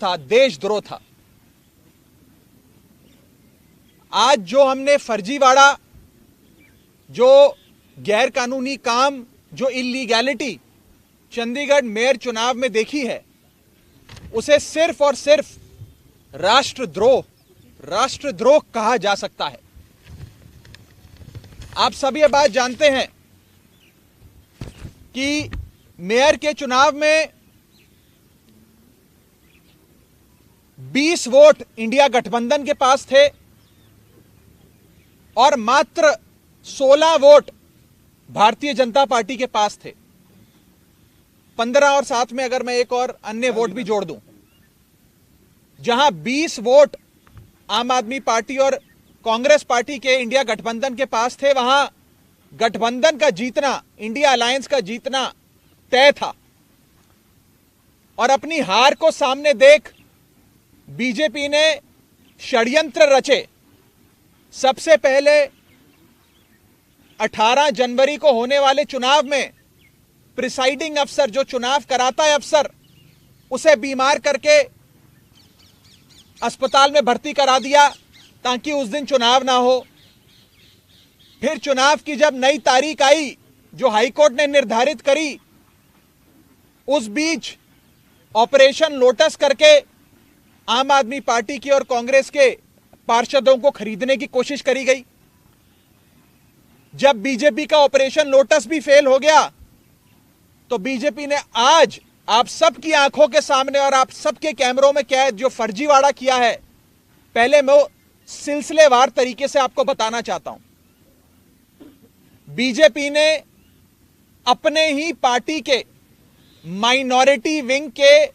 था, देशद्रोह था। आज जो हमने फर्जीवाड़ा, जो गैर कानूनी काम, जो इलीगैलिटी चंडीगढ़ मेयर चुनाव में देखी है, उसे सिर्फ और सिर्फ राष्ट्रद्रोह कहा जा सकता है। आप सभी ये बात जानते हैं कि मेयर के चुनाव में 20 वोट इंडिया गठबंधन के पास थे और मात्र 16 वोट भारतीय जनता पार्टी के पास थे। 15 और साथ में अगर मैं एक और अन्य वोट भी जोड़ दूं, जहां 20 वोट आम आदमी पार्टी और कांग्रेस पार्टी के इंडिया गठबंधन के पास थे, वहां गठबंधन का जीतना, इंडिया अलायंस का जीतना तय था। और अपनी हार को सामने देख बीजेपी ने षड्यंत्र रचे। सबसे पहले 18 जनवरी को होने वाले चुनाव में प्रिसाइडिंग अफसर, जो चुनाव कराता है अफसर, उसे बीमार करके अस्पताल में भर्ती करा दिया ताकि उस दिन चुनाव ना हो। फिर चुनाव की जब नई तारीख आई, जो हाईकोर्ट ने निर्धारित करी, उस बीच ऑपरेशन लोटस करके आम आदमी पार्टी की और कांग्रेस के पार्षदों को खरीदने की कोशिश करी गई। जब बीजेपी का ऑपरेशन लोटस भी फेल हो गया, तो बीजेपी ने आज आप सबकी आंखों के सामने और आप सबके कैमरों में क्या है जो फर्जीवाड़ा किया है, पहले मैं सिलसिलेवार तरीके से आपको बताना चाहता हूं। बीजेपी ने अपने ही पार्टी के माइनॉरिटी विंग के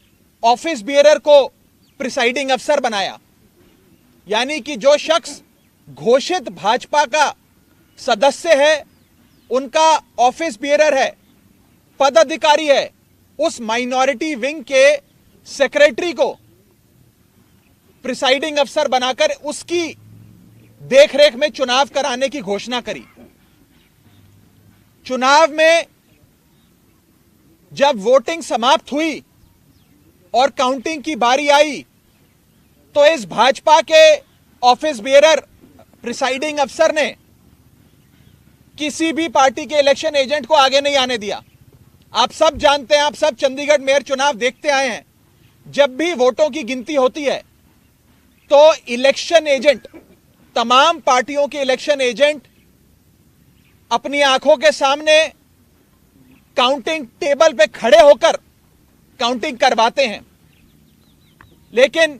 ऑफिस बियरर को प्रिसाइडिंग अफसर बनाया। यानी कि जो शख्स घोषित भाजपा का सदस्य है, उनका ऑफिस बियरर है, पदाधिकारी है, उस माइनॉरिटी विंग के सेक्रेटरी को प्रिसाइडिंग अफसर बनाकर उसकी देखरेख में चुनाव कराने की घोषणा करी। चुनाव में जब वोटिंग समाप्त हुई और काउंटिंग की बारी आई, तो इस भाजपा के ऑफिस बियरर प्रिसाइडिंग अफसर ने किसी भी पार्टी के इलेक्शन एजेंट को आगे नहीं आने दिया। आप सब जानते हैं, आप सब चंडीगढ़ मेयर चुनाव देखते आए हैं, जब भी वोटों की गिनती होती है तो इलेक्शन एजेंट, तमाम पार्टियों के इलेक्शन एजेंट अपनी आंखों के सामने काउंटिंग टेबल पे खड़े होकर काउंटिंग करवाते हैं। लेकिन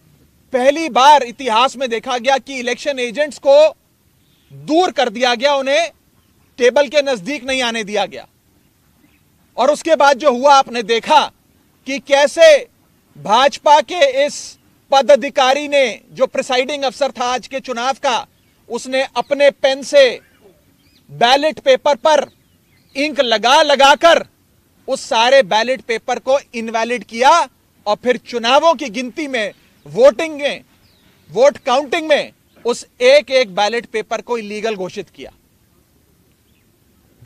पहली बार इतिहास में देखा गया कि इलेक्शन एजेंट्स को दूर कर दिया गया, उन्हें टेबल के नजदीक नहीं आने दिया गया। और उसके बाद जो हुआ, आपने देखा कि कैसे भाजपा के इस पदाधिकारी ने, जो प्रिसाइडिंग अफसर था आज के चुनाव का, उसने अपने पेन से बैलेट पेपर पर इंक लगा लगाकर उस सारे बैलेट पेपर को इनवैलिड किया और फिर चुनावों की गिनती में, वोटिंग में, वोट काउंटिंग में उस एक एक बैलेट पेपर को इलीगल घोषित किया।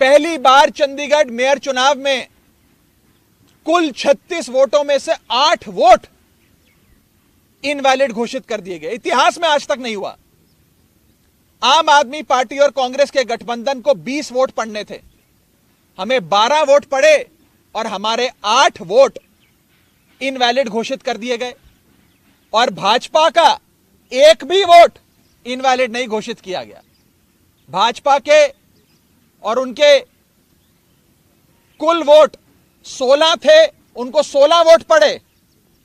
पहली बार चंडीगढ़ मेयर चुनाव में कुल 36 वोटों में से 8 वोट इनवैलिड घोषित कर दिए गए। इतिहास में आज तक नहीं हुआ। आम आदमी पार्टी और कांग्रेस के गठबंधन को 20 वोट पड़ने थे, हमें 12 वोट पड़े और हमारे 8 वोट इनवैलिड घोषित कर दिए गए। और भाजपा का एक भी वोट इनवैलिड नहीं घोषित किया गया। भाजपा के और उनके कुल वोट 16 थे, उनको 16 वोट पड़े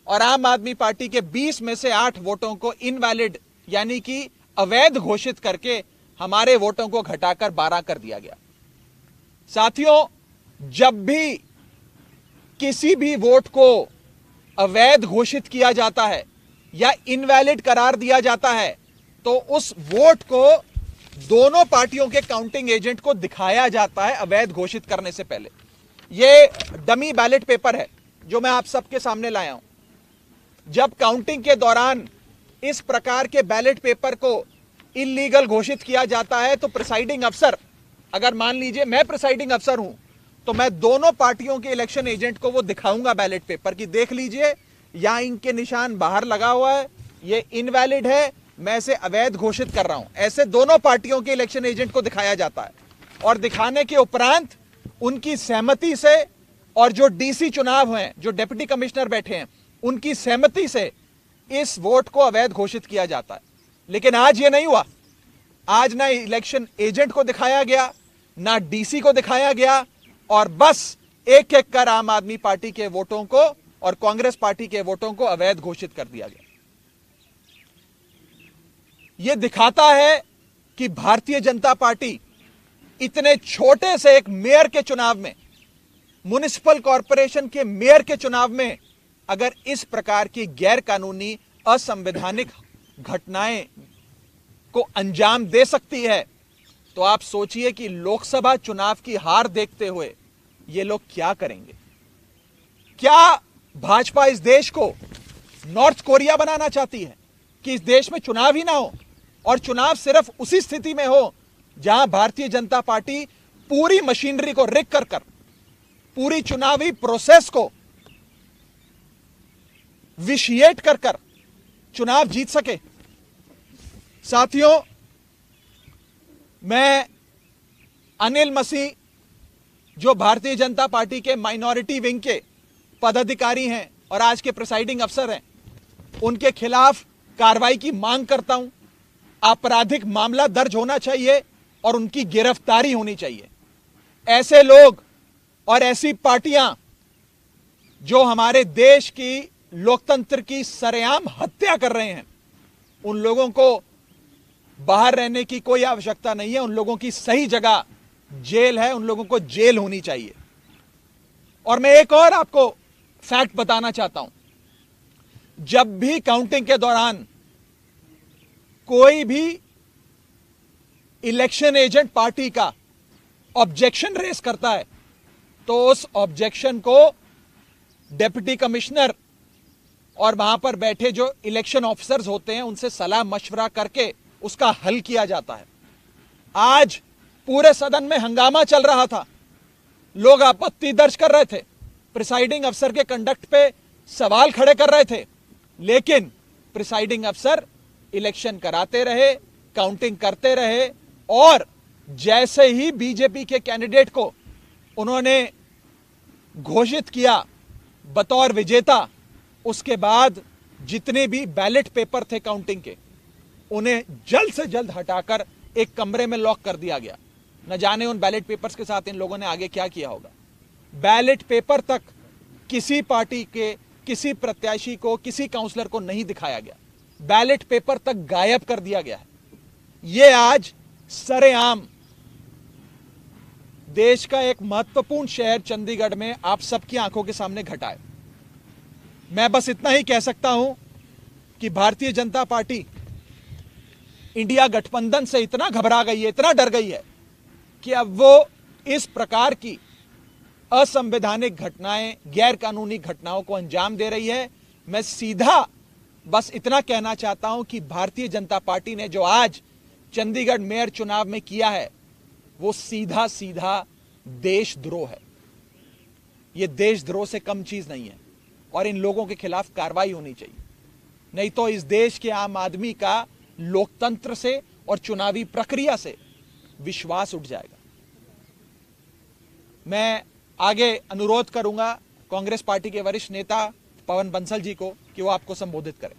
और आम आदमी पार्टी के 20 में से 8 वोटों को इनवैलिड यानी कि अवैध घोषित करके हमारे वोटों को घटाकर 12 कर दिया गया। साथियों, जब भी किसी भी वोट को अवैध घोषित किया जाता है या इनवैलिड करार दिया जाता है, तो उस वोट को दोनों पार्टियों के काउंटिंग एजेंट को दिखाया जाता है अवैध घोषित करने से पहले। यह डमी बैलेट पेपर है जो मैं आप सबके सामने लाया हूं। जब काउंटिंग के दौरान इस प्रकार के बैलेट पेपर को इलीगल घोषित किया जाता है, तो प्रिसाइडिंग अफसर, अगर मान लीजिए मैं प्रिसाइडिंग अफसर हूं, तो मैं दोनों पार्टियों के इलेक्शन एजेंट को वो दिखाऊंगा बैलेट पेपर की, देख लीजिए या इनके निशान बाहर लगा हुआ है, ये इनवैलिड है, मैं इसे अवैध घोषित कर रहा हूं। ऐसे दोनों पार्टियों के इलेक्शन एजेंट को दिखाया जाता है और दिखाने के उपरांत उनकी सहमति से और जो डीसी चुनाव हैं, जो डिप्टी कमिश्नर बैठे हैं, उनकी सहमति से इस वोट को अवैध घोषित किया जाता है। लेकिन आज ये नहीं हुआ। आज ना इलेक्शन एजेंट को दिखाया गया, ना डीसी को दिखाया गया, और बस एक एक कर आम आदमी पार्टी के वोटों को और कांग्रेस पार्टी के वोटों को अवैध घोषित कर दिया गया। यह दिखाता है कि भारतीय जनता पार्टी इतने छोटे से एक मेयर के चुनाव में, म्युनिसिपल कॉरपोरेशन के मेयर के चुनाव में, अगर इस प्रकार की गैर कानूनी असंवैधानिक घटनाएं को अंजाम दे सकती है, तो आप सोचिए कि लोकसभा चुनाव की हार देखते हुए ये लोग क्या करेंगे। क्या भाजपा इस देश को नॉर्थ कोरिया बनाना चाहती है कि इस देश में चुनाव ही ना हो, और चुनाव सिर्फ उसी स्थिति में हो जहां भारतीय जनता पार्टी पूरी मशीनरी को रिग कर पूरी चुनावी प्रोसेस को विशिएट कर चुनाव जीत सके। साथियों, मैं अनिल मसीह, जो भारतीय जनता पार्टी के माइनॉरिटी विंग के पदाधिकारी हैं और आज के प्रिसाइडिंग अफसर हैं, उनके खिलाफ कार्रवाई की मांग करता हूं। आपराधिक मामला दर्ज होना चाहिए और उनकी गिरफ्तारी होनी चाहिए। ऐसे लोग और ऐसी पार्टियां जो हमारे देश की लोकतंत्र की सरेआम हत्या कर रहे हैं, उन लोगों को बाहर रहने की कोई आवश्यकता नहीं है। उन लोगों की सही जगह जेल है, उन लोगों को जेल होनी चाहिए। और मैं एक और आपको फैक्ट बताना चाहता हूं। जब भी काउंटिंग के दौरान कोई भी इलेक्शन एजेंट पार्टी का ऑब्जेक्शन रेस करता है, तो उस ऑब्जेक्शन को डिप्टी कमिश्नर और वहां पर बैठे जो इलेक्शन ऑफिसर्स होते हैं, उनसे सलाह मशवरा करके उसका हल किया जाता है। आज पूरे सदन में हंगामा चल रहा था, लोग आपत्ति दर्ज कर रहे थे, प्रिसाइडिंग अफसर के कंडक्ट पे सवाल खड़े कर रहे थे, लेकिन प्रिसाइडिंग अफसर इलेक्शन कराते रहे, काउंटिंग करते रहे, और जैसे ही बीजेपी के कैंडिडेट को उन्होंने घोषित किया बतौर विजेता, उसके बाद जितने भी बैलेट पेपर थे काउंटिंग के, उन्हें जल्द से जल्द हटाकर एक कमरे में लॉक कर दिया गया। न जाने उन बैलेट पेपर्स के साथ इन लोगों ने आगे क्या किया होगा। बैलेट पेपर तक किसी पार्टी के किसी प्रत्याशी को, किसी काउंसलर को नहीं दिखाया गया। बैलेट पेपर तक गायब कर दिया गया है। यह आज सरेआम देश का एक महत्वपूर्ण शहर चंडीगढ़ में आप सबकी आंखों के सामने घटा है। मैं बस इतना ही कह सकता हूं कि भारतीय जनता पार्टी इंडिया गठबंधन से इतना घबरा गई है, इतना डर गई है कि अब वो इस प्रकार की असंवैधानिक घटनाएं, गैर कानूनी घटनाओं को अंजाम दे रही है। मैं सीधा बस इतना कहना चाहता हूं कि भारतीय जनता पार्टी ने जो आज चंडीगढ़ मेयर चुनाव में किया है, वो सीधा सीधा देशद्रोह है। यह देशद्रोह से कम चीज नहीं है, और इन लोगों के खिलाफ कार्रवाई होनी चाहिए। नहीं तो इस देश के आम आदमी का लोकतंत्र से और चुनावी प्रक्रिया से विश्वास उठ जाएगा। मैं आगे अनुरोध करूंगा कांग्रेस पार्टी के वरिष्ठ नेता पवन बंसल जी को कि वो आपको संबोधित करें।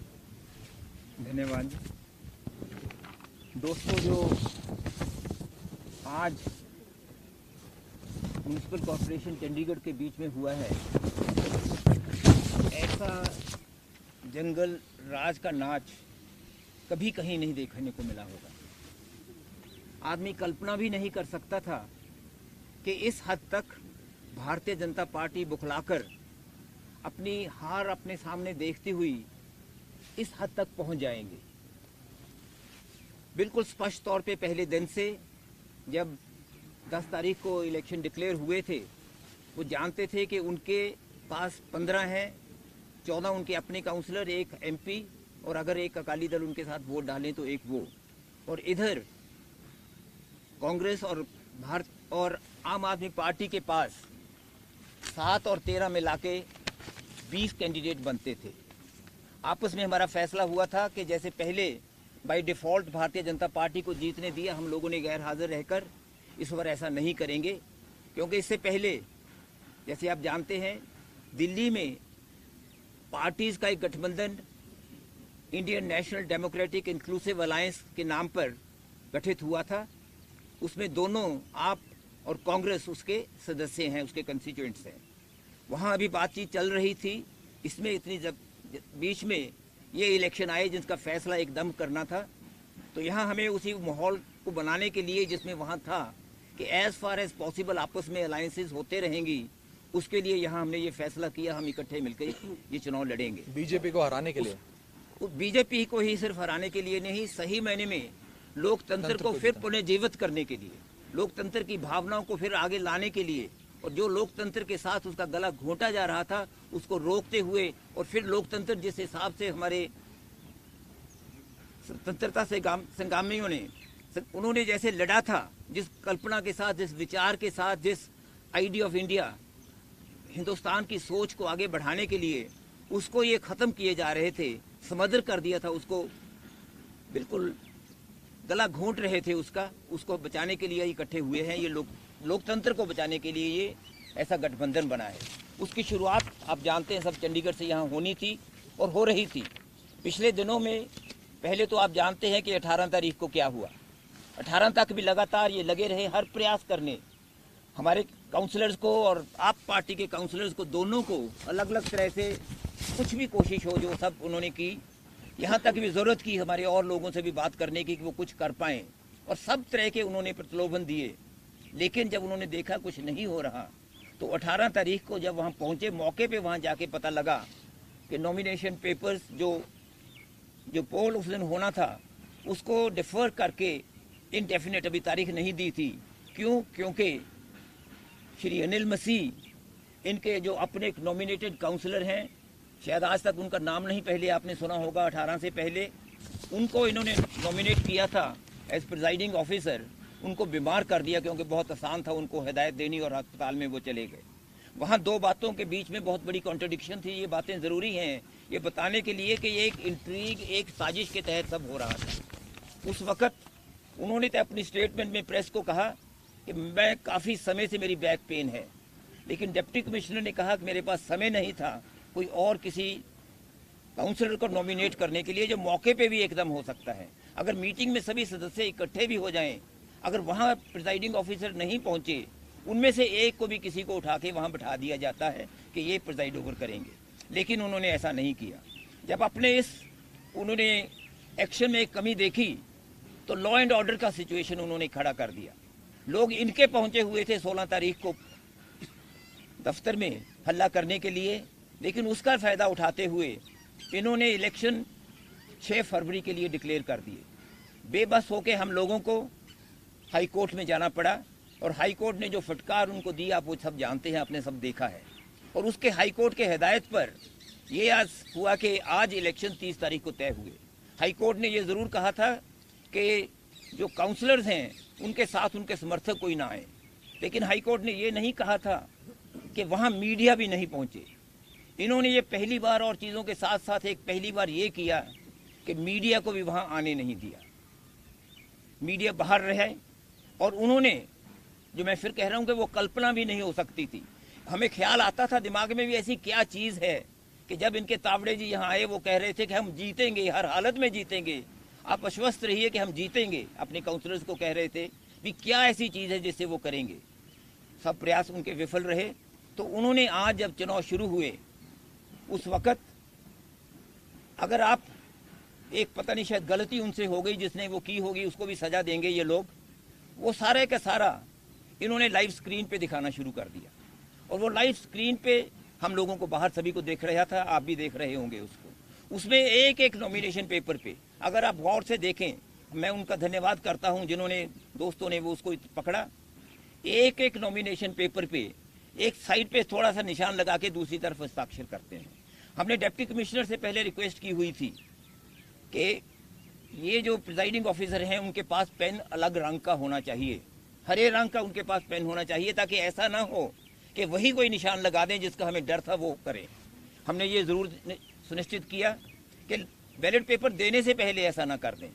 धन्यवाद दोस्तों। जो आज म्युनिसिपल कॉर्पोरेशन चंडीगढ़ के बीच में हुआ है, ऐसा जंगल राज का नाच कभी कहीं नहीं देखने को मिला होगा। आदमी कल्पना भी नहीं कर सकता था कि इस हद तक भारतीय जनता पार्टी बुखलाकर अपनी हार अपने सामने देखती हुई इस हद तक पहुंच जाएंगे। बिल्कुल स्पष्ट तौर पे पहले दिन से जब 10 तारीख को इलेक्शन डिक्लेयर हुए थे, वो जानते थे कि उनके पास 15 हैं, 14 उनके अपने काउंसलर, एक एमपी, और अगर एक अकाली दल उनके साथ वोट डालें तो एक वो, और इधर कांग्रेस और भारत और आम आदमी पार्टी के पास 7 और 13 मिला के 20 कैंडिडेट बनते थे। आपस में हमारा फैसला हुआ था कि जैसे पहले by default Bharatiya Janata party को जीतने दिया, हम लोगों ने गैर हाजिर रहकर, इस बार ऐसा नहीं करेंगे। क्योंकि इससे पहले जैसे आप जानते हैं दिल्ली में पार्टीज़ का एक गठबंधन Indian national democratic inclusive alliance के नाम पर गठित हुआ था। उसमें दोनों आप और कांग्रेस उसके सदस्य हैं, उसके कंस्टिट्यूएंट्स हैं। वहाँ अभी बातचीत चल रही थी। इसमें इतनी बीच में ये इलेक्शन आए जिसका फैसला एकदम करना था, तो यहाँ हमें उसी माहौल को बनाने के लिए जिसमें वहाँ था कि एज़ फार एज पॉसिबल आपस में अलायंसेस होते रहेंगी, उसके लिए यहाँ हमने ये फैसला किया हम इकट्ठे मिलकर ये चुनाव लड़ेंगे। बीजेपी को हराने के लिए, बीजेपी को ही सिर्फ हराने के लिए नहीं, सही मायने में लोकतंत्र को फिर पुनर्जीवित करने के लिए, लोकतंत्र की भावनाओं को फिर आगे लाने के लिए, और जो लोकतंत्र के साथ उसका गला घोंटा जा रहा था उसको रोकते हुए, और फिर लोकतंत्र जिस हिसाब से हमारे स्वतंत्रता से संग्रामियों ने उन्होंने जैसे लड़ा था, जिस कल्पना के साथ, जिस विचार के साथ, जिस आइडिया ऑफ इंडिया, हिंदुस्तान की सोच को आगे बढ़ाने के लिए उसको ये ख़त्म किए जा रहे थे, समदर कर दिया था, उसको बिल्कुल गला घोंट रहे थे उसको बचाने के लिए इकट्ठे हुए हैं। ये लोकतंत्र को बचाने के लिए ये ऐसा गठबंधन बना है। उसकी शुरुआत आप जानते हैं सब चंडीगढ़ से यहाँ होनी थी और हो रही थी। पिछले दिनों में पहले तो आप जानते हैं कि 18 तारीख को क्या हुआ। 18 तक भी लगातार ये लगे रहे हर प्रयास करने, हमारे काउंसलर्स को और आप पार्टी के काउंसलर्स को, दोनों को अलग अलग तरह से कुछ भी कोशिश हो जो सब उन्होंने की। यहाँ तक भी ज़रूरत की हमारे और लोगों से भी बात करने की कि वो कुछ कर पाएँ, और सब तरह के उन्होंने प्रलोभन दिए। लेकिन जब उन्होंने देखा कुछ नहीं हो रहा, तो 18 तारीख को जब वहाँ पहुँचे, मौके पे वहाँ जाके पता लगा कि नॉमिनेशन पेपर्स जो पोल उस दिन होना था उसको डिफ़र करके इनडेफिनेट अभी तारीख नहीं दी थी। क्यों? क्योंकि श्री अनिल मसीह इनके जो अपने नॉमिनेटेड काउंसलर हैं, शायद आज तक उनका नाम नहीं पहले आपने सुना होगा, 18 से पहले उनको इन्होंने नॉमिनेट किया था एज प्रिजाइडिंग ऑफिसर। उनको बीमार कर दिया क्योंकि बहुत आसान था उनको हिदायत देनी, और अस्पताल में वो चले गए। वहाँ दो बातों के बीच में बहुत बड़ी कॉन्ट्रडिक्शन थी। ये बातें ज़रूरी हैं ये बताने के लिए कि ये एक इंट्रीग, एक साजिश के तहत सब हो रहा था। उस वक़्त उन्होंने तो अपनी स्टेटमेंट में प्रेस को कहा कि मैं काफ़ी समय से मेरी बैक पेन है, लेकिन डिप्टी कमिश्नर ने कहा कि मेरे पास समय नहीं था कोई और किसी काउंसलर को नॉमिनेट करने के लिए जो मौके पे भी एकदम हो सकता है। अगर मीटिंग में सभी सदस्य इकट्ठे भी हो जाएं, अगर वहाँ प्रिजाइडिंग ऑफिसर नहीं पहुँचे, उनमें से एक को भी किसी को उठा के वहाँ बैठा दिया जाता है कि ये प्रिजाइड ओवर करेंगे। लेकिन उन्होंने ऐसा नहीं किया। जब अपने उन्होंने एक्शन में एक कमी देखी तो लॉ एंड ऑर्डर का सिचुएशन उन्होंने खड़ा कर दिया। लोग इनके पहुँचे हुए थे 16 तारीख को दफ्तर में हल्ला करने के लिए, लेकिन उसका फ़ायदा उठाते हुए इन्होंने इलेक्शन 6 फरवरी के लिए डिक्लेयर कर दिए। बेबस होके हम लोगों को हाई कोर्ट में जाना पड़ा, और हाई कोर्ट ने जो फटकार उनको दी आप वो सब जानते हैं, आपने सब देखा है। और उसके हाई कोर्ट के हिदायत पर ये आज हुआ कि आज इलेक्शन 30 तारीख को तय हुए। हाई कोर्ट ने ये ज़रूर कहा था कि जो काउंसलर्स हैं उनके साथ उनके समर्थक कोई ना आए, लेकिन हाई कोर्ट ने ये नहीं कहा था कि वहाँ मीडिया भी नहीं पहुँचे। इन्होंने ये पहली बार, और चीज़ों के साथ साथ एक पहली बार ये किया कि मीडिया को भी वहाँ आने नहीं दिया, मीडिया बाहर रहे। और उन्होंने, जो मैं फिर कह रहा हूँ कि वो कल्पना भी नहीं हो सकती थी। हमें ख्याल आता था दिमाग में भी ऐसी क्या चीज़ है कि जब इनके तावड़े जी यहाँ आए वो कह रहे थे कि हम जीतेंगे, हर हालत में जीतेंगे, आप आश्वस्त रहिए कि हम जीतेंगे। अपने काउंसलर्स को कह रहे थे भी क्या ऐसी चीज़ है जिससे वो करेंगे। सब प्रयास उनके विफल रहे। तो उन्होंने आज जब चुनाव शुरू हुए उस वक़्त, अगर आप एक पता नहीं शायद गलती उनसे हो गई, जिसने वो की होगी उसको भी सज़ा देंगे ये लोग, वो सारे का सारा इन्होंने लाइव स्क्रीन पे दिखाना शुरू कर दिया। और वो लाइव स्क्रीन पे हम लोगों को बाहर सभी को देख रहा था, आप भी देख रहे होंगे उसको। उसमें एक एक नॉमिनेशन पेपर पे अगर आप गौर से देखें, मैं उनका धन्यवाद करता हूं जिन्होंने, दोस्तों ने वो उसको पकड़ा। एक एक नॉमिनेशन पेपर पे एक साइड पे थोड़ा सा निशान लगा के दूसरी तरफ हस्ताक्षर करते हैं। हमने डिप्टी कमिश्नर से पहले रिक्वेस्ट की हुई थी कि ये जो प्रिजाइडिंग ऑफिसर हैं उनके पास पेन अलग रंग का होना चाहिए, हरे रंग का उनके पास पेन होना चाहिए, ताकि ऐसा ना हो कि वही कोई निशान लगा दें जिसका हमें डर था वो करें। हमने ये ज़रूर सुनिश्चित किया। कि बैलेट पेपर देने से पहले ऐसा ना कर दें।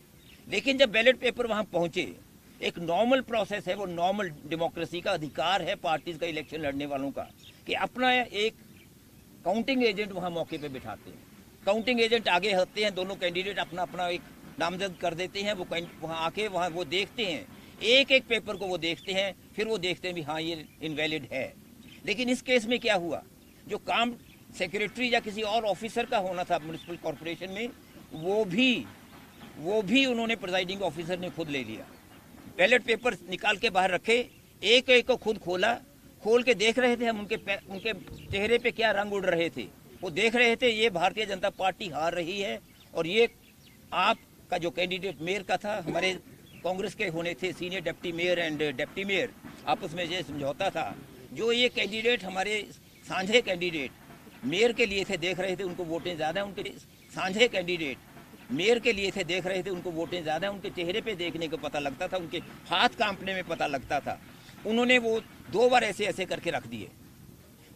लेकिन जब बैलेट पेपर वहां पहुंचे, एक नॉर्मल प्रोसेस है, वो नॉर्मल डेमोक्रेसी का अधिकार है पार्टीज का, इलेक्शन लड़ने वालों का, कि अपना एक काउंटिंग एजेंट वहां मौके पे बिठाते हैं। काउंटिंग एजेंट आगे होते हैं, दोनों कैंडिडेट अपना अपना एक नामजद कर देते हैं, वो वहाँ आके वहाँ वो देखते हैं, एक एक पेपर को वो देखते हैं, फिर वो देखते हैं भी हाँ ये इनवैलिड है। लेकिन इस केस में क्या हुआ, जो काम सेक्रेटरी या किसी और ऑफिसर का होना था म्युनिसिपल कॉरपोरेशन में, वो भी उन्होंने प्रिजाइडिंग ऑफिसर ने खुद ले लिया। बैलेट पेपर निकाल के बाहर रखे, एक एक को खुद खोला, खोल के देख रहे थे हम उनके चेहरे पे क्या रंग उड़ रहे थे। वो देख रहे थे ये भारतीय जनता पार्टी हार रही है, और ये आपका जो कैंडिडेट मेयर का था, हमारे कांग्रेस के होने थे senior deputy mayor and deputy mayor, आपस में ये समझौता था। जो ये कैंडिडेट हमारे साझे कैंडिडेट मेयर के लिए थे, देख रहे थे उनको वोटें ज़्यादा, उनके साझे कैंडिडेट मेयर के लिए थे, देख रहे थे उनको वोटें ज़्यादा, उनके चेहरे पे देखने को पता लगता था, उनके हाथ कांपने में पता लगता था। उन्होंने वो 2 बार ऐसे ऐसे करके रख दिए।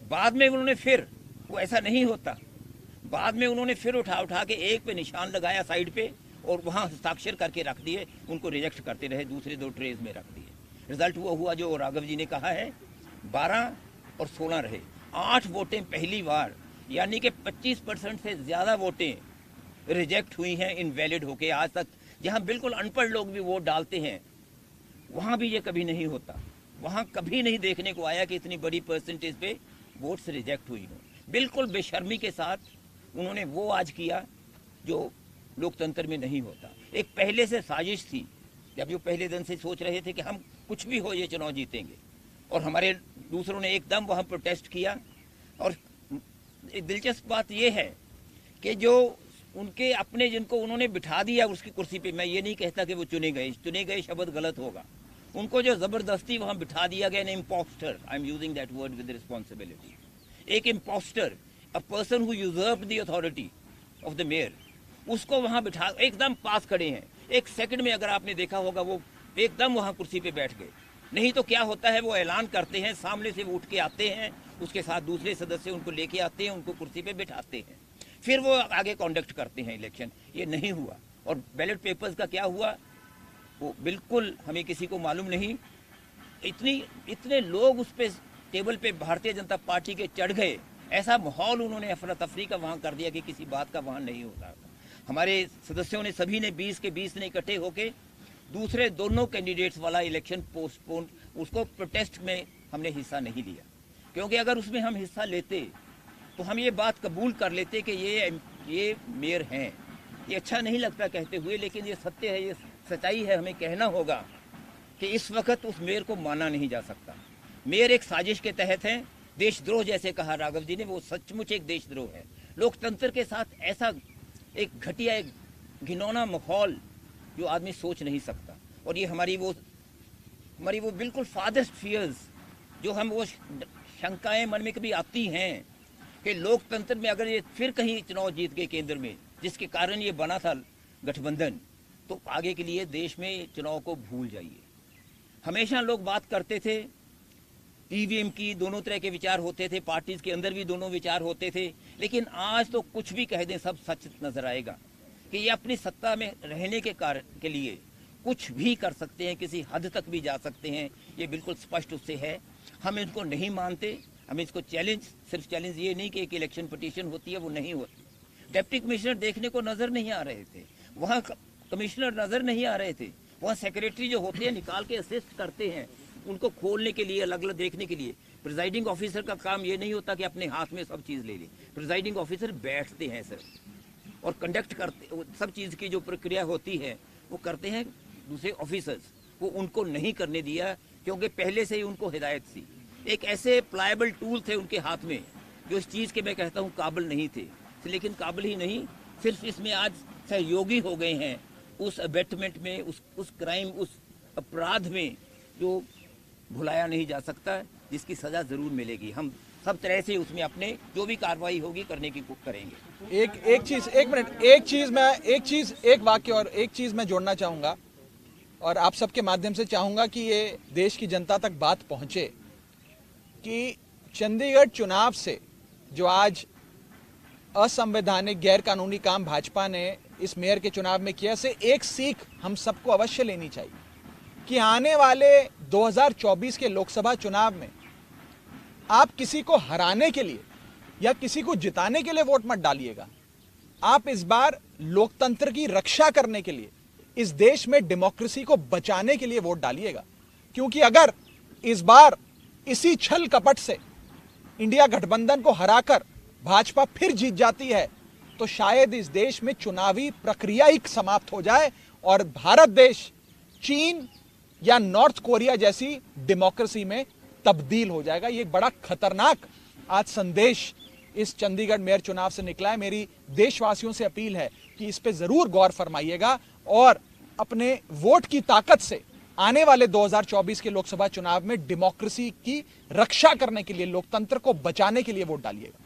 बाद में उन्होंने फिर, वो ऐसा नहीं होता, बाद में उन्होंने फिर उठा के एक पे निशान लगाया साइड पे, और वहाँ हस्ताक्षर करके रख दिए, उनको रिजेक्ट करते रहे, दूसरे 2 ट्रेज में रख दिए। रिजल्ट वो हुआ जो राघव जी ने कहा है, 12 और 16 रहे, 8 वोटें पहली बार, यानी कि 25% से ज़्यादा वोटें रिजेक्ट हुई हैं इनवैलिड होके। आज तक जहाँ बिल्कुल अनपढ़ लोग भी वोट डालते हैं, वहाँ भी ये कभी नहीं होता, वहाँ कभी नहीं देखने को आया कि इतनी बड़ी परसेंटेज पे वोट्स रिजेक्ट हुई हों। बिल्कुल बेशर्मी के साथ उन्होंने वो आज किया जो लोकतंत्र में नहीं होता। एक पहले से साजिश थी, जब जो पहले दिन से सोच रहे थे कि हम कुछ भी हो ये चुनाव जीतेंगे, और हमारे दूसरों ने एकदम वहाँ प्रोटेस्ट किया। और एक दिलचस्प बात ये है कि जो उनके अपने जिनको उन्होंने बिठा दिया उसकी कुर्सी पे, मैं ये नहीं कहता कि वो चुने गए शब्द गलत होगा, उनको जो ज़बरदस्ती वहाँ बिठा दिया गया, impostor, I am using that word with responsibility, एक impostor, a person who usurped the authority of the mayor, उसको वहाँ बिठा, एकदम पास खड़े हैं, एक सेकंड में अगर आपने देखा होगा वो एकदम वहाँ कुर्सी पे बैठ गए। नहीं तो क्या होता है, वो ऐलान करते हैं, सामने से वो उठ के आते हैं, उसके साथ दूसरे सदस्य उनको लेके आते हैं, उनको कुर्सी पे बिठाते हैं, फिर वो आगे कॉन्डक्ट करते हैं इलेक्शन। ये नहीं हुआ। और बैलेट पेपर्स का क्या हुआ वो बिल्कुल हमें किसी को मालूम नहीं। इतने लोग उस पे टेबल पे भारतीय जनता पार्टी के चढ़ गए, ऐसा माहौल उन्होंने अफरा तफरी का वहाँ कर दिया कि किसी बात का वहाँ नहीं होता। हमारे सदस्यों ने सभी ने 20 के 20 ने इकट्ठे होके दूसरे दोनों कैंडिडेट्स वाला इलेक्शन पोस्टपोन, उसको प्रोटेस्ट में हमने हिस्सा नहीं लिया, क्योंकि अगर उसमें हम हिस्सा लेते तो हम ये बात कबूल कर लेते कि ये मेयर हैं। ये अच्छा नहीं लगता कहते हुए, लेकिन ये सत्य है, ये सच्चाई है, हमें कहना होगा कि इस वक्त उस मेयर को माना नहीं जा सकता। मेयर एक साजिश के तहत है, देशद्रोह जैसे कहा राघव जी ने, वो सचमुच एक देशद्रोह है। लोकतंत्र के साथ ऐसा एक घटिया, एक घिनौना माहौल जो आदमी सोच नहीं सकता। और ये हमारी वो बिल्कुल फादर्स्ट फियर्स, जो हम वो शंकाएं मन में कभी आती हैं कि लोकतंत्र में अगर ये फिर कहीं चुनाव जीत गए केंद्र में, जिसके कारण ये बना था गठबंधन, तो आगे के लिए देश में चुनाव को भूल जाइए। हमेशा लोग बात करते थे ईवीएम की, दोनों तरह के विचार होते थे, पार्टीज के अंदर भी दोनों विचार होते थे, लेकिन आज तो कुछ भी कह दें सब सच नजर आएगा कि ये अपनी सत्ता में रहने के कारण के लिए कुछ भी कर सकते हैं, किसी हद तक भी जा सकते हैं, ये बिल्कुल स्पष्ट उससे है। हम इनको नहीं मानते, हम इसको सिर्फ चैलेंज ये नहीं कि एक इलेक्शन पिटीशन होती है, वो नहीं होती। डिप्टी कमिश्नर देखने को नजर नहीं आ रहे थे, वहाँ कमिश्नर नजर नहीं आ रहे थे, वहाँ सेक्रेटरी जो होते हैं निकाल के असिस्ट करते हैं उनको खोलने के लिए, अलग अलग देखने के लिए। प्रिजाइडिंग ऑफिसर का काम ये नहीं होता कि अपने हाथ में सब चीज़ ले ले, प्रिजाइडिंग ऑफिसर बैठते हैं सिर्फ और कंडक्ट करते, सब चीज़ की जो प्रक्रिया होती है वो करते हैं दूसरे ऑफिसर्स। वो उनको नहीं करने दिया क्योंकि पहले से ही उनको हिदायत थी। एक ऐसे प्लायबल टूल थे उनके हाथ में जो इस चीज़ के मैं कहता हूँ काबिल नहीं थे, लेकिन काबिल ही नहीं, सिर्फ इसमें आज सहयोगी हो गए हैं उस अबेटमेंट में, उस क्राइम, उस अपराध में जो भुलाया नहीं जा सकता, जिसकी सज़ा ज़रूर मिलेगी। हम सब तरह से उसमें अपने जो भी कार्रवाई होगी करने की करेंगे। एक वाक्य और एक चीज़ मैं जोड़ना चाहूँगा और आप सबके माध्यम से चाहूँगा कि ये देश की जनता तक बात पहुँचे कि चंडीगढ़ चुनाव से जो आज असंवैधानिक गैर कानूनी काम भाजपा ने इस मेयर के चुनाव में किया, से एक सीख हम सबको अवश्य लेनी चाहिए कि आने वाले 2024 के लोकसभा चुनाव में आप किसी को हराने के लिए या किसी को जिताने के लिए वोट मत डालिएगा। आप इस बार लोकतंत्र की रक्षा करने के लिए, इस देश में डेमोक्रेसी को बचाने के लिए वोट डालिएगा। क्योंकि अगर इस बार इसी छल कपट से इंडिया गठबंधन को हराकर भाजपा फिर जीत जाती है तो शायद इस देश में चुनावी प्रक्रिया ही समाप्त हो जाए और भारत देश चीन या नॉर्थ कोरिया जैसी डेमोक्रेसी में तब्दील हो जाएगा। ये बड़ा खतरनाक आज संदेश इस चंडीगढ़ मेयर चुनाव से निकला है। मेरी देशवासियों से अपील है कि इस पे जरूर गौर फरमाइएगा और अपने वोट की ताकत से आने वाले 2024 के लोकसभा चुनाव में डेमोक्रेसी की रक्षा करने के लिए, लोकतंत्र को बचाने के लिए वोट डालिएगा।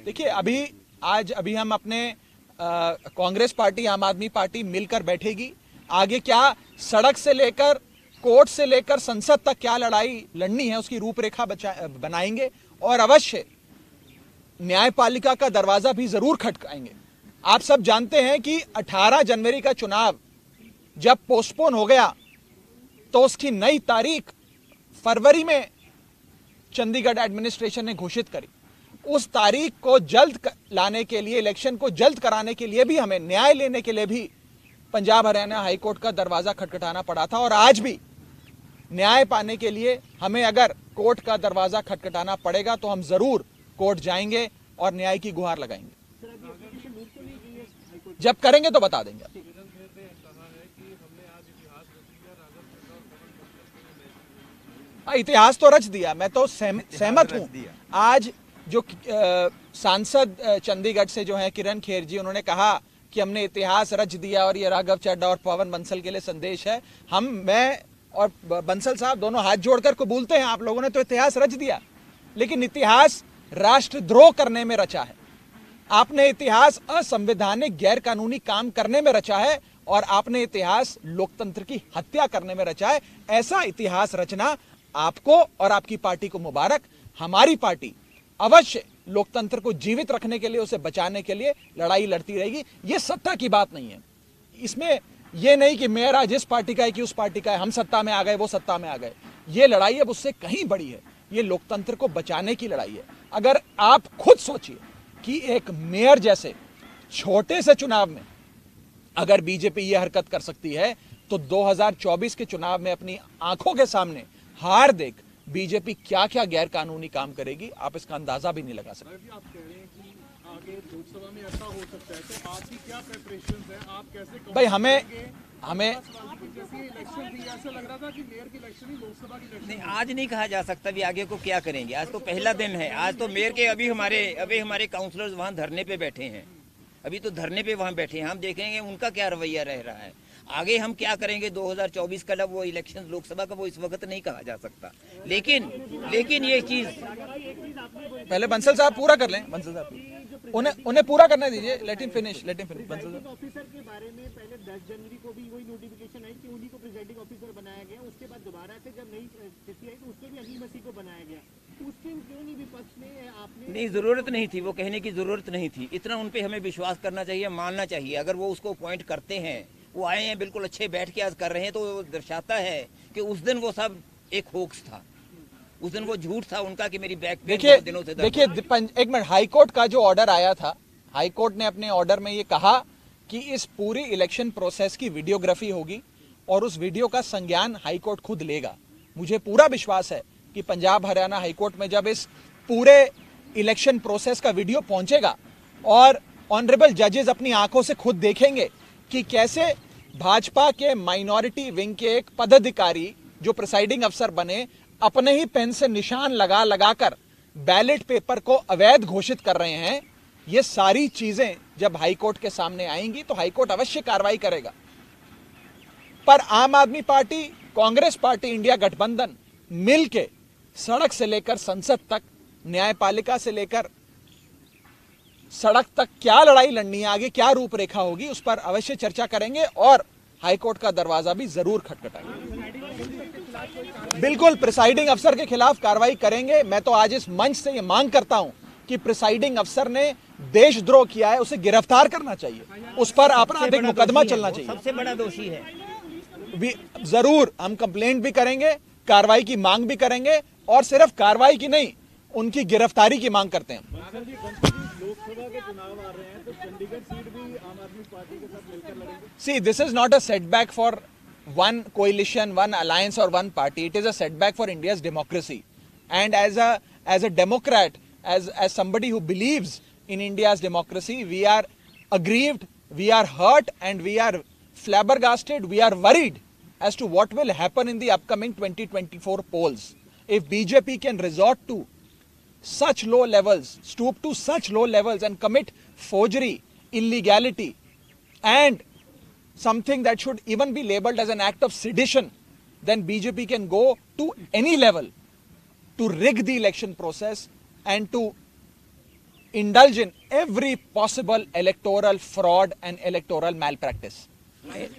देखिए, अभी हम अपने कांग्रेस पार्टी, आम आदमी पार्टी मिलकर बैठेगी। आगे क्या सड़क से लेकर कोर्ट से लेकर संसद तक क्या लड़ाई लड़नी है उसकी रूपरेखा बनाएंगे और अवश्य न्यायपालिका का दरवाजा भी जरूर खटकाएंगे। आप सब जानते हैं कि 18 जनवरी का चुनाव जब पोस्टपोन हो गया तो उसकी नई तारीख फरवरी में चंडीगढ़ एडमिनिस्ट्रेशन ने घोषित करी। उस तारीख को जल्द लाने के लिए, इलेक्शन को जल्द कराने के लिए भी, हमें न्याय लेने के लिए भी पंजाब हरियाणा हाईकोर्ट का दरवाजा खटखटाना पड़ा था। और आज भी न्याय पाने के लिए हमें अगर कोर्ट का दरवाजा खटखटाना पड़ेगा तो हम जरूर कोर्ट जाएंगे और न्याय की गुहार लगाएंगे। जब करेंगे तो बता देंगे। इतिहास तो रच दिया, मैं तो सहमत हूं। आज जो सांसद चंडीगढ़ से जो है किरण खेर जी, उन्होंने कहा कि हमने इतिहास रच दिया और ये राघव चड्ढा और पवन बंसल के लिए संदेश है। मैं और बंसल साहब दोनों हाथ जोड़कर कबूलते हैं, आप लोगों ने तो इतिहास रच दिया, लेकिन इतिहास राष्ट्रद्रोह करने में रचा है। आपने इतिहास असंवैधानिक गैर कानूनी काम करने में रचा है और आपने इतिहास लोकतंत्र की हत्या करने में रचा है। ऐसा इतिहास रचना आपको और आपकी पार्टी को मुबारक। हमारी पार्टी अवश्य लोकतंत्र को जीवित रखने के लिए, उसे बचाने के लिए लड़ाई लड़ती रहेगी। ये सत्ता की बात नहीं है, इसमें यह नहीं कि मेरा जिस पार्टी का है कि उस पार्टी का है, हम सत्ता में आ गए वो सत्ता में आ गए। ये लड़ाई अब उससे कहीं बड़ी है, ये लोकतंत्र को बचाने की लड़ाई है। अगर आप खुद सोचिए कि एक मेयर जैसे छोटे से चुनाव में अगर बीजेपी ये हरकत कर सकती है तो 2024 के चुनाव में अपनी आंखों के सामने हार देख बीजेपी क्या क्या गैर कानूनी काम करेगी, आप इसका अंदाजा भी नहीं लगा सकते। आप कह रहे हैं कि आगे लोकसभा में ऐसा हो सकता है, तो आपकी क्या प्रेपरेशंस है? आप कैसे भाई हमें इलेक्शन भी ऐसा लग रहा था कि मेयर की इलेक्शन ही लोकसभा की इलेक्शन नहीं, आज नहीं कहा जा सकता भी आगे को क्या करेंगे। आज तो पहला दिन है। आज तो मेयर के अभी हमारे काउंसलर्स वहाँ धरने पे बैठे हैं, अभी तो धरने पे वहाँ बैठे हैं। हम देखेंगे उनका क्या रवैया रह रहा है। आगे हम क्या करेंगे 2024 का, वो इलेक्शन लोकसभा का, वो इस वक्त नहीं कहा जा सकता। लेकिन ये चीज पहले बंसल साहब पूरा कर लें। बंसल साहब उन्हें पूरा करने दीजिए। Let him finish. बंसल साहब ऑफिसर के बारे में पहले 10 जनवरी को भी वही नोटिफिकेशन आई कि उन्हीं को प्रिजाइडिंग ऑफिसर बनाया गया। उसके बाद दोबारा से जब नई स्थिति आई तो उसके भी अली मसीह को बनाया गया। उसके क्यों नहीं विपक्ष में आपने? नहीं, जरूरत नहीं थी, वो कहने की जरूरत नहीं थी। इतना उन पे हमें विश्वास करना चाहिए, मानना चाहिए। अगर वो उसको अपॉइंट करते हैं, वो आए हैं बिल्कुल अच्छे बैठ के आज कर रहे हैं, तो वो दर्शाता है कि उस दिन वो सब एक होक्स था, उस दिन वो झूठ था उनका कि मेरी बैक पेन बहुत दिनों से। देखिए एक मिनट, हाईकोर्ट का जो ऑर्डर आया था, हाईकोर्ट ने अपने ऑर्डर में ये कहा कि इस पूरी इलेक्शन प्रोसेस की वीडियोग्राफी होगी और उस वीडियो का संज्ञान हाईकोर्ट खुद लेगा। मुझे पूरा विश्वास है कि पंजाब हरियाणा हाईकोर्ट में जब इस पूरे इलेक्शन प्रोसेस का वीडियो पहुंचेगा और ऑनरेबल जजेस अपनी आंखों से खुद देखेंगे कि कैसे भाजपा के माइनॉरिटी विंग के एक पदाधिकारी जो प्रिसाइडिंग अफसर बने, अपने ही पेन से निशान लगाकर बैलेट पेपर को अवैध घोषित कर रहे हैं। ये सारी चीजें जब हाईकोर्ट के सामने आएंगी तो हाईकोर्ट अवश्य कार्रवाई करेगा। पर आम आदमी पार्टी, कांग्रेस पार्टी, इंडिया गठबंधन मिलके सड़क से लेकर संसद तक, न्यायपालिका से लेकर सड़क तक क्या लड़ाई लड़नी है, आगे क्या रूपरेखा होगी, उस पर अवश्य चर्चा करेंगे और हाईकोर्ट का दरवाजा भी जरूर खटखटाएंगे। बिल्कुल प्रिसाइडिंग अफसर के खिलाफ कार्रवाई करेंगे। मैं तो आज इस मंच से ये मांग करता हूं कि प्रिसाइडिंग अफसर ने देशद्रोह किया है, उसे गिरफ्तार करना चाहिए, उस पर आपराधिक मुकदमा चलना चाहिए। सबसे बड़ा दोषी है। जरूर हम कंप्लेंट भी करेंगे, कार्रवाई की मांग भी करेंगे, और सिर्फ कार्रवाई की नहीं, उनकी गिरफ्तारी की मांग करते हैं। लोकसभा के चुनाव आ रहे हैं तो चंडीगढ़ सीट भी आम आदमी पार्टी के साथ मिलकर लड़ेंगे। See, this is not a setback for one coalition, one alliance or one party. It is a setback for India's democracy. And as a Democrat, as somebody who believes in India's democracy, we are aggrieved, we are hurt, and we are flabbergasted, we are worried as to what will happen in the upcoming 2024 polls. If BJP can resort to such low levels, stoop to such low levels and commit forgery, illegality, and something that should even be labeled as an act of sedition, then BJP can go to any level to rig the election process and to indulge in every possible electoral fraud and electoral malpractice.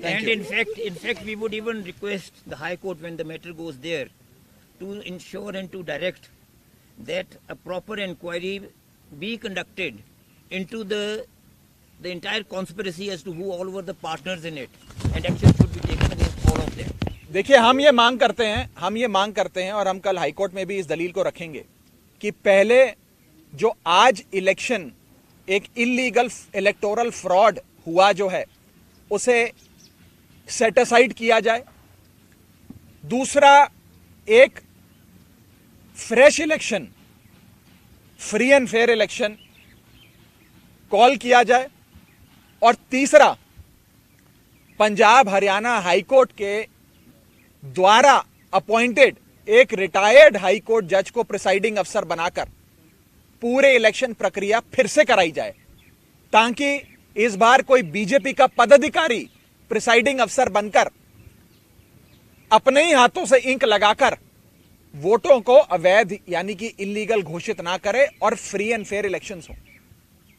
And in fact, we would even request the High Court, when the matter goes there, to ensure and to direct that a proper inquiry be conducted into the entire conspiracy as to who all were the partners in it, and action should be taken against all of them. देखिए, हम ये मांग करते हैं और हम कल high court में भी इस दलील को रखेंगे कि पहले जो आज इलेक्शन एक इलीगल इलेक्टोरल फ्रॉड हुआ जो है, उसे सेट असाइड किया जाए। दूसरा, एक fresh election, free and fair election call किया जाए। और तीसरा, पंजाब हरियाणा हाईकोर्ट के द्वारा अपॉइंटेड एक रिटायर्ड हाईकोर्ट जज को प्रिसाइडिंग अफसर बनाकर पूरे इलेक्शन प्रक्रिया फिर से कराई जाए, ताकि इस बार कोई बीजेपी का पदाधिकारी प्रिसाइडिंग अफसर बनकर अपने ही हाथों से इंक लगाकर वोटों को अवैध यानी कि इलीगल घोषित ना करे और फ्री एंड फेयर इलेक्शंस हो।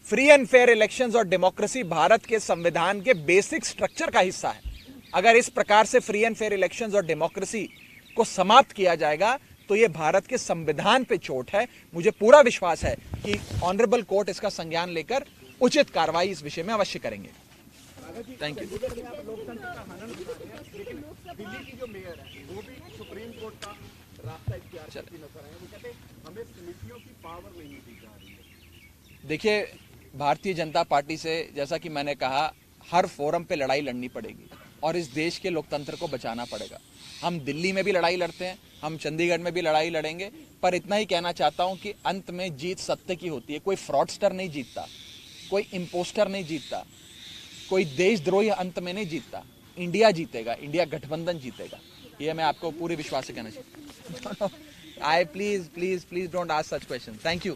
फ्री एंड फेयर इलेक्शंस और डेमोक्रेसी भारत के संविधान के बेसिक स्ट्रक्चर का हिस्सा है। अगर इस प्रकार से फ्री एंड फेयर इलेक्शंस और डेमोक्रेसी को समाप्त किया जाएगा तो यह भारत के संविधान पे चोट है। मुझे पूरा विश्वास है कि ऑनरेबल कोर्ट इसका संज्ञान लेकर उचित कार्रवाई इस विषय में अवश्य करेंगे। Thank you. दिल्ली की जो मेयर है वो भी सुप्रीम कोर्ट का रास्ता इख्तियार करती नजर आए। वो कहते हैं हमें समितियों की पावर नहीं दी जा रही है। देखिए, भारतीय जनता पार्टी से, जैसा कि मैंने कहा, हर फोरम पे लड़ाई लड़नी पड़ेगी और इस देश के लोकतंत्र को बचाना पड़ेगा। हम दिल्ली में भी लड़ाई लड़ते हैं, हम चंडीगढ़ में भी लड़ाई लड़ेंगे, पर इतना ही कहना चाहता हूं कि अंत में जीत सत्य की होती है। कोई फ्रॉडस्टर नहीं जीतता, कोई इम्पोस्टर नहीं जीतता, कोई देशद्रोही अंत में नहीं जीतता। इंडिया जीतेगा, इंडिया गठबंधन जीतेगा, ये मैं आपको पूरे विश्वास से कहना चाहता हूँ। Please don't ask such question. Thank you.